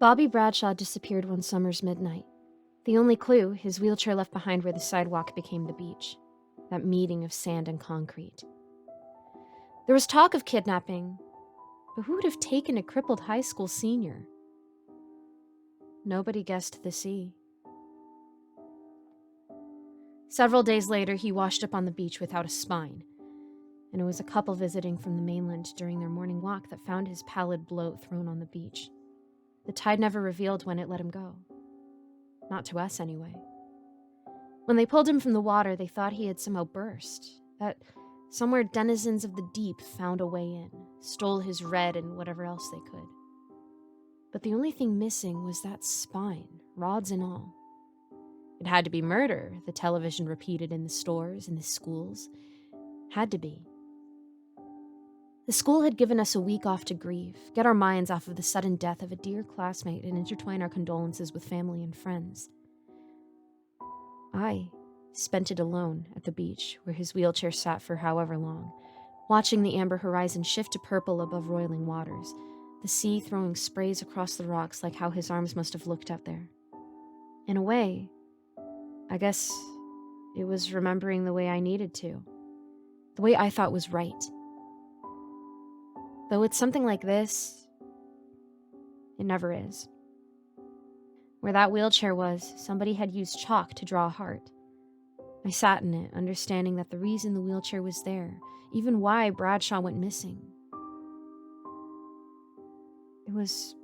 Bobby Bradshaw disappeared one summer's midnight. The only clue, his wheelchair left behind where the sidewalk became the beach. That meeting of sand and concrete. There was talk of kidnapping, but who would have taken a crippled high school senior? Nobody guessed the sea. Several days later, he washed up on the beach without a spine, and it was a couple visiting from the mainland during their morning walk that found his pallid bloat thrown on the beach. The tide never revealed when it let him go. Not to us, anyway. When they pulled him from the water, they thought he had somehow burst, that somewhere denizens of the deep found a way in, stole his red and whatever else they could. But the only thing missing was that spine, rods and all. It had to be murder, the television repeated in the stores, in the schools. Had to be. The school had given us a week off to grieve, get our minds off of the sudden death of a dear classmate and intertwine our condolences with family and friends. I spent it alone at the beach, where his wheelchair sat for however long, watching the amber horizon shift to purple above roiling waters, the sea throwing sprays across the rocks like how his arms must have looked out there. In a way, I guess it was remembering the way I needed to, the way I thought was right. Though it's something like this, it never is. Where that wheelchair was, somebody had used chalk to draw a heart. I sat in it, understanding that the reason the wheelchair was there, even why Bradshaw went missing. It was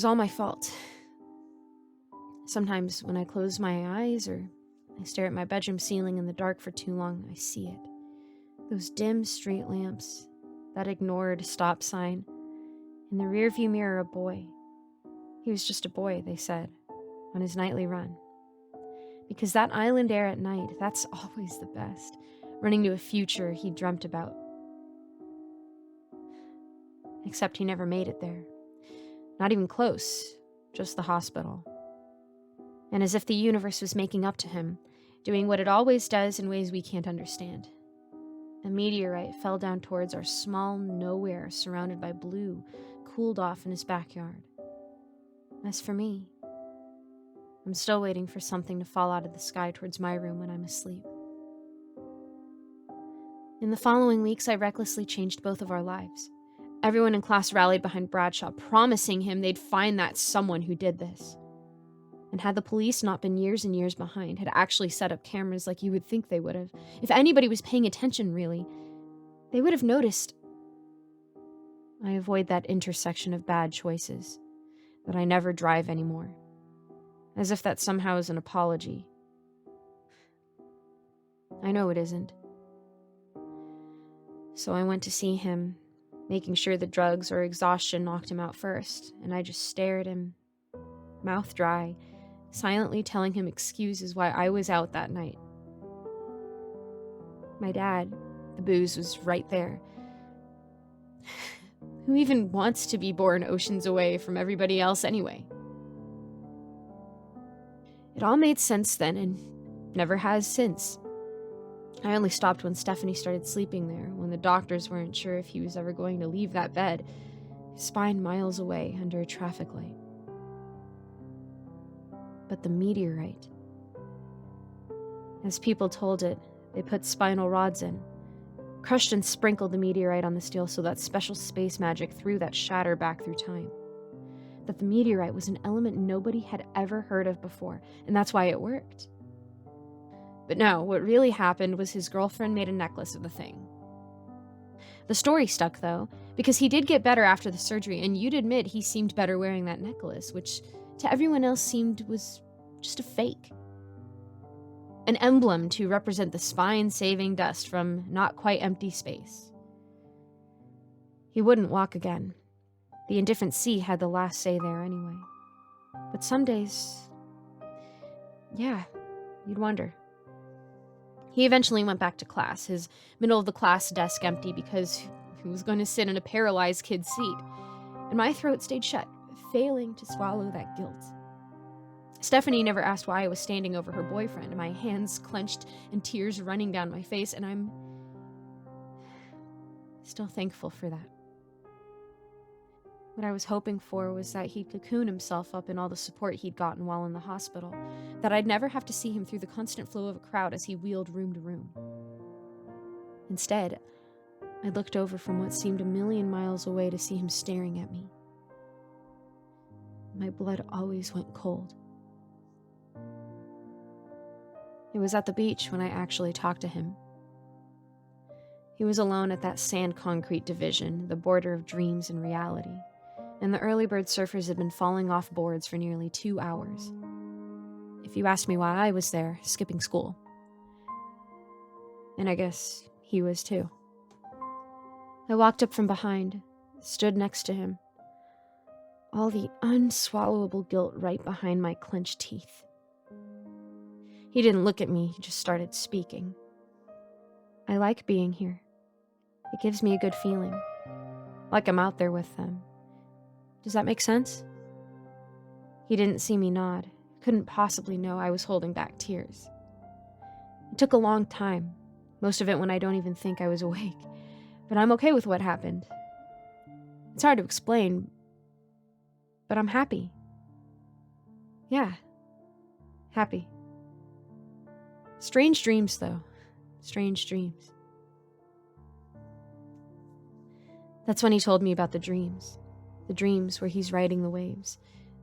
all my fault. Sometimes when I close my eyes or I stare at my bedroom ceiling in the dark for too long, I see it. Those dim street lamps, that ignored stop sign. In the rearview mirror, a boy. He was just a boy, they said, on his nightly run. Because that island air at night, that's always the best. Running to a future he dreamt about. Except he never made it there. Not even close, just the hospital. And as if the universe was making up to him, doing what it always does in ways we can't understand. A meteorite fell down towards our small nowhere surrounded by blue, cooled off in his backyard. As for me, I'm still waiting for something to fall out of the sky towards my room when I'm asleep. In the following weeks, I recklessly changed both of our lives. Everyone in class rallied behind Bradshaw, promising him they'd find that someone who did this. And had the police not been years and years behind, had actually set up cameras like you would think they would have, if anybody was paying attention, really, they would have noticed. I avoid that intersection of bad choices, that I never drive anymore. As if that somehow is an apology. I know it isn't. So I went to see him, making sure the drugs or exhaustion knocked him out first, and I just stared at him, mouth dry, silently telling him excuses why I was out that night. My dad, the booze was right there. Who even wants to be born oceans away from everybody else anyway? It all made sense then and never has since. I only stopped when Stephanie started sleeping there, when the doctors weren't sure if he was ever going to leave that bed, his spine miles away under a traffic light. But the meteorite. As people told it, they put spinal rods in, crushed and sprinkled the meteorite on the steel so that special space magic threw that shatter back through time. That the meteorite was an element nobody had ever heard of before, and that's why it worked. But no, what really happened was his girlfriend made a necklace of the thing. The story stuck, though, because he did get better after the surgery, and you'd admit he seemed better wearing that necklace, which to everyone else seemed was just a fake. An emblem to represent the spine-saving dust from not quite empty space. He wouldn't walk again. The indifferent sea had the last say there anyway. But some days, yeah, you'd wonder. He eventually went back to class, his middle-of-the-class desk empty because he was going to sit in a paralyzed kid's seat. And my throat stayed shut, failing to swallow that guilt. Stephanie never asked why I was standing over her boyfriend, my hands clenched and tears running down my face, and I'm still thankful for that. What I was hoping for was that he'd cocoon himself up in all the support he'd gotten while in the hospital, that I'd never have to see him through the constant flow of a crowd as he wheeled room to room. Instead, I looked over from what seemed a million miles away to see him staring at me. My blood always went cold. It was at the beach when I actually talked to him. He was alone at that sand-concrete division, the border of dreams and reality, and the early bird surfers had been falling off boards for nearly 2 hours. If you asked me why I was there, skipping school. And I guess he was too. I walked up from behind, stood next to him, all the unswallowable guilt right behind my clenched teeth. He didn't look at me, he just started speaking. I like being here. It gives me a good feeling. Like I'm out there with them. Does that make sense? He didn't see me nod. Couldn't possibly know I was holding back tears. It took a long time, most of it when I don't even think I was awake. But I'm okay with what happened. It's hard to explain, but I'm happy. Yeah, happy. Strange dreams, though. Strange dreams. That's when he told me about the dreams. The dreams where he's riding the waves.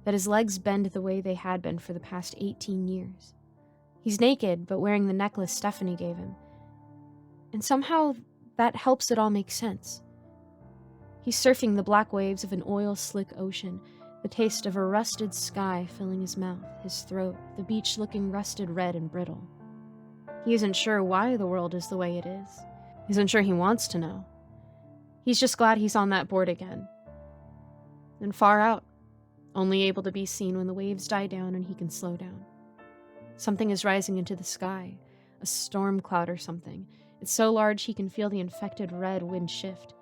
That his legs bend the way they had been for the past 18 years. He's naked, but wearing the necklace Stephanie gave him. And somehow, that helps it all make sense. He's surfing the black waves of an oil-slick ocean, the taste of a rusted sky filling his mouth, his throat, the beach looking rusted red and brittle. He isn't sure why the world is the way it is. He isn't sure he wants to know. He's just glad he's on that board again. And far out, only able to be seen when the waves die down and he can slow down. Something is rising into the sky, a storm cloud or something. It's so large he can feel the infected red wind shift.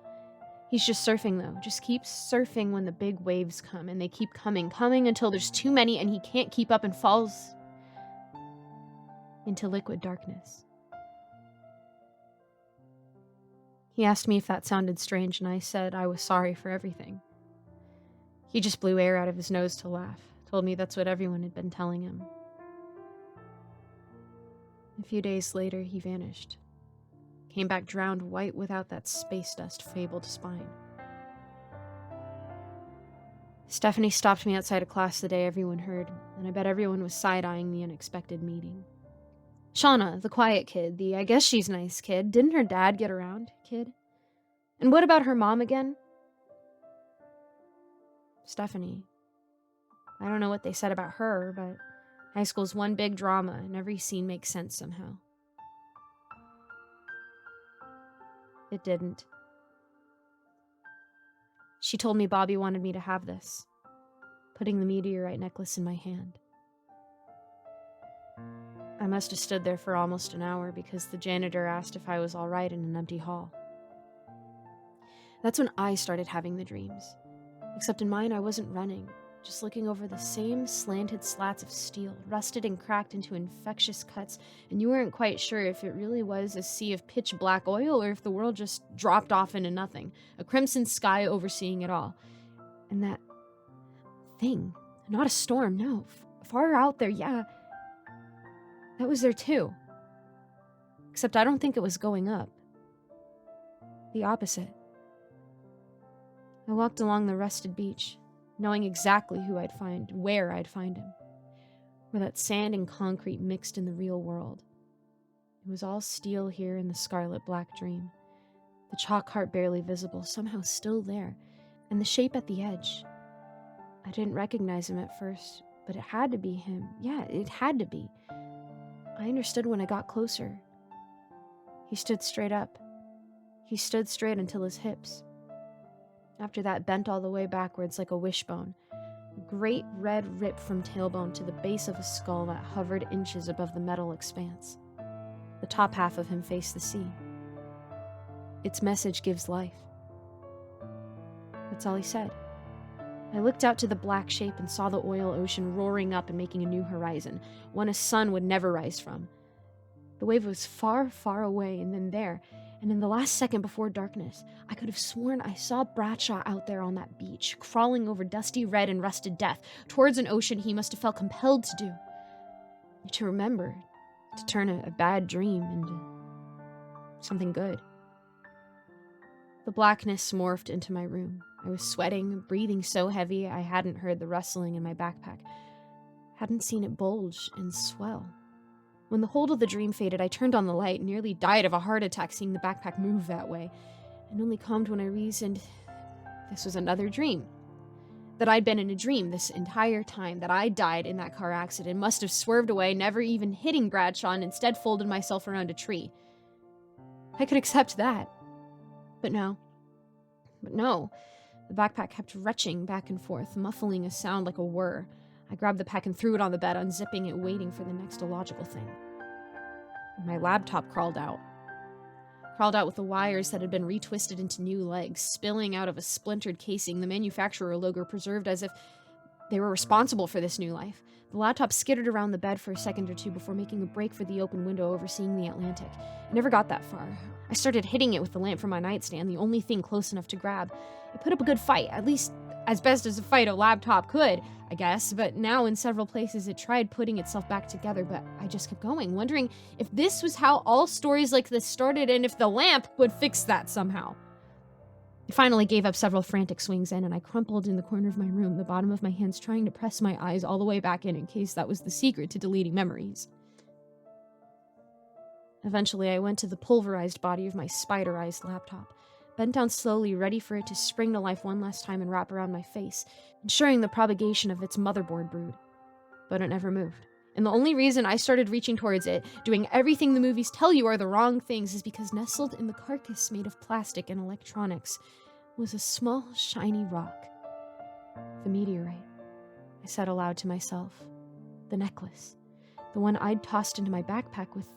He's just surfing though, just keeps surfing when the big waves come, and they keep coming until there's too many and he can't keep up and falls into liquid darkness. He asked me if that sounded strange, and I said I was sorry for everything. He just blew air out of his nose to laugh, told me that's what everyone had been telling him. A few days later, he vanished. Came back drowned white without that space dust fabled spine. Stephanie stopped me outside of class the day everyone heard, and I bet everyone was side-eyeing the unexpected meeting. Shauna, the quiet kid, the I guess she's nice kid, didn't her dad get around kid? And what about her mom again? Stephanie. I don't know what they said about her, but high school's one big drama, and every scene makes sense somehow. It didn't. She told me Bobby wanted me to have this, putting the meteorite necklace in my hand. I must have stood there for almost an hour because the janitor asked if I was all right in an empty hall. That's when I started having the dreams. Except in mine, I wasn't running, just looking over the same slanted slats of steel, rusted and cracked into infectious cuts, and you weren't quite sure if it really was a sea of pitch black oil or if the world just dropped off into nothing, a crimson sky overseeing it all. And that thing, not a storm, no, far out there, yeah, that was there too. Except I don't think it was going up. The opposite. I walked along the rusted beach, knowing exactly who I'd find, where I'd find him. Where that sand and concrete mixed in the real world. It was all steel here in the scarlet black dream. The chalk heart barely visible, somehow still there, and the shape at the edge. I didn't recognize him at first, but it had to be him. Yeah, it had to be. I understood when I got closer. He stood straight up. He stood straight until his hips. After that, bent all the way backwards like a wishbone. A great red rip from tailbone to the base of a skull that hovered inches above the metal expanse. The top half of him faced the sea. Its message gives life. That's all he said. I looked out to the black shape and saw the oil ocean roaring up and making a new horizon, one a sun would never rise from. The wave was far, far away, and then there, And in the last second before darkness, I could have sworn I saw Bradshaw out there on that beach, crawling over dusty red and rusted death, towards an ocean he must have felt compelled to do. To remember, to turn a bad dream into something good. The blackness morphed into my room. I was sweating, breathing so heavy I hadn't heard the rustling in my backpack. Hadn't seen it bulge and swell. When the hold of the dream faded, I turned on the light, nearly died of a heart attack seeing the backpack move that way, and only calmed when I reasoned this was another dream. That I'd been in a dream this entire time, that I died in that car accident, must have swerved away, never even hitting Bradshaw, and instead folded myself around a tree. I could accept that. But no. The backpack kept retching back and forth, muffling a sound like a whir. I grabbed the pack and threw it on the bed, unzipping it, waiting for the next illogical thing. My laptop crawled out. Crawled out with the wires that had been retwisted into new legs, spilling out of a splintered casing, the manufacturer logo preserved as if they were responsible for this new life. The laptop skittered around the bed for a second or two before making a break for the open window overseeing the Atlantic. I never got that far. I started hitting it with the lamp from my nightstand, the only thing close enough to grab. It put up a good fight, at least as best as a fight a laptop could, I guess, but now in several places it tried putting itself back together, but I just kept going, wondering if this was how all stories like this started and if the lamp would fix that somehow. It finally gave up several frantic swings in, and I crumpled in the corner of my room, the bottom of my hands trying to press my eyes all the way back in case that was the secret to deleting memories. Eventually, I went to the pulverized body of my spiderized laptop, bent down slowly, ready for it to spring to life one last time and wrap around my face, ensuring the propagation of its motherboard brood. But it never moved. And the only reason I started reaching towards it, doing everything the movies tell you are the wrong things, is because nestled in the carcass made of plastic and electronics was a small, shiny rock. The meteorite, I said aloud to myself. The necklace. The one I'd tossed into my backpack with.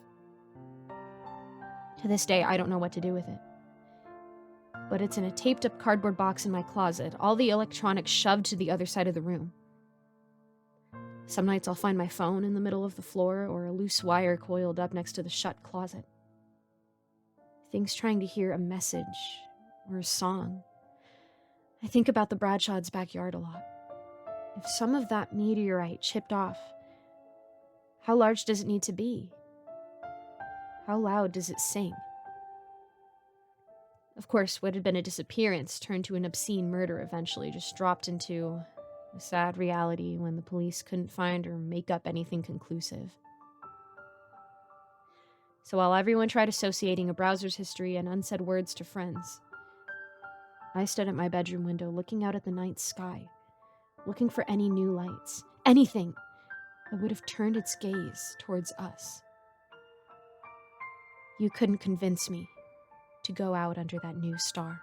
To this day, I don't know what to do with it. But it's in a taped-up cardboard box in my closet, all the electronics shoved to the other side of the room. Some nights I'll find my phone in the middle of the floor or a loose wire coiled up next to the shut closet. Things trying to hear a message or a song. I think about the Bradshaw's backyard a lot. If some of that meteorite chipped off, how large does it need to be? How loud does it sing? Of course, what had been a disappearance turned to an obscene murder eventually, just dropped into a sad reality when the police couldn't find or make up anything conclusive. So while everyone tried associating a browser's history and unsaid words to friends, I stood at my bedroom window looking out at the night sky, looking for any new lights, anything that would have turned its gaze towards us. You couldn't convince me to go out under that new star.